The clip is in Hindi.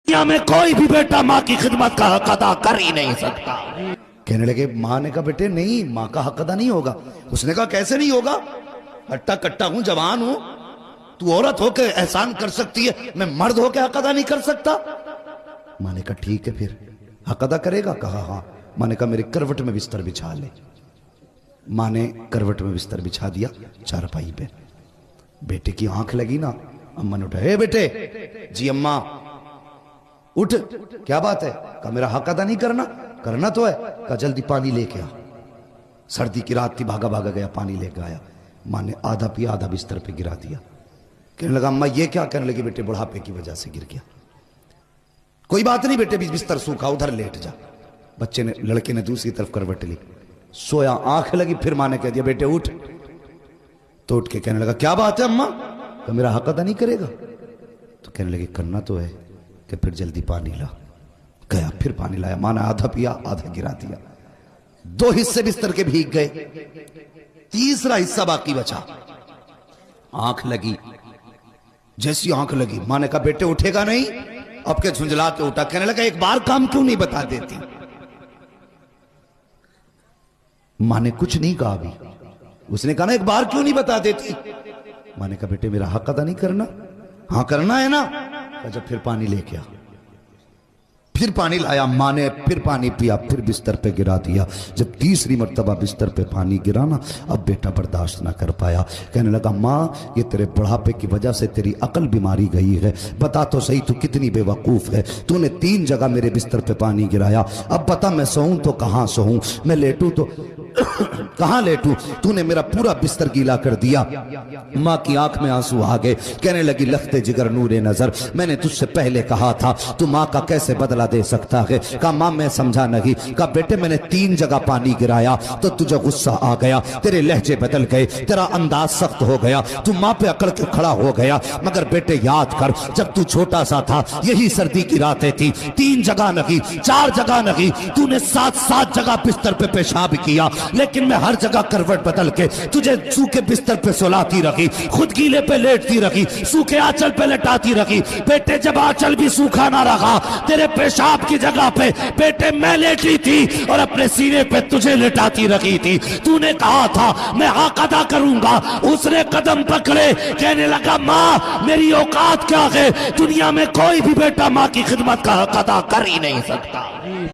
दुनिया में कोई भी बेटा माँ की खिदमत का हक अदा कर ही नहीं सकता। कहने लगे माँ ने कहा बेटे नहीं, माँ का हक अदा नहीं होगा। उसने कहा कैसे नहीं होगा, हट्टा कट्टा हूं, जवान हूं, तू औरत होकर एहसान कर सकती है, मैं मर्द होकर हक अदा नहीं कर सकता। माँ ने कहा ठीक है फिर हक अदा करेगा। कहा हाँ। माँ ने कहा मेरे करवट में बिस्तर बिछा ले। माँ ने करवट में बिस्तर बिछा दिया चारपाई पे। बेटे की आंख लगी ना, अम्मा ने उठा, हे बेटे। जी अम्मा। उठ, क्या बात है? कहा मेरा हक अदा नहीं करना। करना तो है। कहा जल्दी पानी लेके आ। सर्दी की रात थी, भागा भागा गया, पानी लेके आया। माँ ने आधा पिया, आधा बिस्तर पे गिरा दिया। कहने लगा अम्मा ये क्या? कहने लगी बेटे बुढ़ापे की वजह से गिर गया। कोई बात नहीं बेटे, बिस्तर सूखा, उधर लेट जा। बच्चे ने, लड़के ने दूसरी तरफ करवट ली, सोया, आंख लगी। फिर माँ ने कह दिया बेटे उठ। तो उठ के कहने लगा क्या बात है अम्मा? तो मेरा हक अदा नहीं करेगा? तो कहने लगे करना तो है कि फिर जल्दी पानी ला। गया, फिर पानी लाया। माँ ने आधा पिया, आधा गिरा दिया। 2 हिस्से बिस्तर के भीग गए, तीसरा हिस्सा बाकी बचा। आंख लगी। जैसी आंख लगी माँ ने कहा बेटे उठेगा नहीं? अब के झुंझलाते उठा। कहने लगा एक बार काम क्यों नहीं बता देती? माँ ने कुछ नहीं कहा अभी। उसने कहा ना एक बार क्यों नहीं बता देती? माँ ने कहा बेटे मेरा हक अदा नहीं करना? हाँ करना है ना। अच्छा फिर पानी लेके आ। फिर पानी लाया। माँ ने फिर पानी पिया, फिर बिस्तर पे गिरा दिया। जब तीसरी मर्तबा बिस्तर पे पानी गिरा ना, अब बेटा बर्दाश्त ना कर पाया। कहने लगा माँ ये तेरे बुढ़ापे की वजह से तेरी अकल बीमारी गई है। बता तो सही तू कितनी बेवकूफ है। तूने 3 जगह मेरे बिस्तर पे पानी गिराया। अब बता मैं सोऊं तो कहाँ सोऊं, मैं लेटूं तो कहाँ लेटूं? तूने मेरा पूरा बिस्तर गीला कर दिया। माँ की आंख में आंसू आ गए। कहने लगी लखते जिगर नूरे नजर, मैंने तुझसे पहले कहा था तू माँ का कैसे बदला दे सकता है। कहा माँ मैं समझा नहीं। कहा बेटे मैंने 3 जगह पानी गिराया तो तुझे गुस्सा आ गया, तेरे लहजे बदल गए, तेरा अंदाज सख्त हो गया, तू माँ पे अकड़ के खड़ा हो गया। मगर बेटे याद कर जब तू छोटा सा था यही सर्दी की रातें थी, 3 जगह नहीं 4 जगह नहीं, तूने 7 जगह बिस्तर पे पेशाब किया, लेकिन मैं हर जगह करवट बदल के तुझे सूखे बिस्तर पे सुलाती रखी, खुद गीले पे लेटती रखी, सूखे आंचल पे लेटाती रखी। बेटे जब आंचल भी सूखा ना रखा, तेरे पेशाब की जगह पे बेटे मैं लेटी थी और अपने सीने पे तुझे लेटाती रखी थी। तूने कहा था मैं हक अदा करूंगा, उसने कदम पकड़े। कहने लगा माँ मेरी औकात क्या है? दुनिया में कोई भी बेटा माँ की खिदमत का हक अदा कर ही नहीं सकता।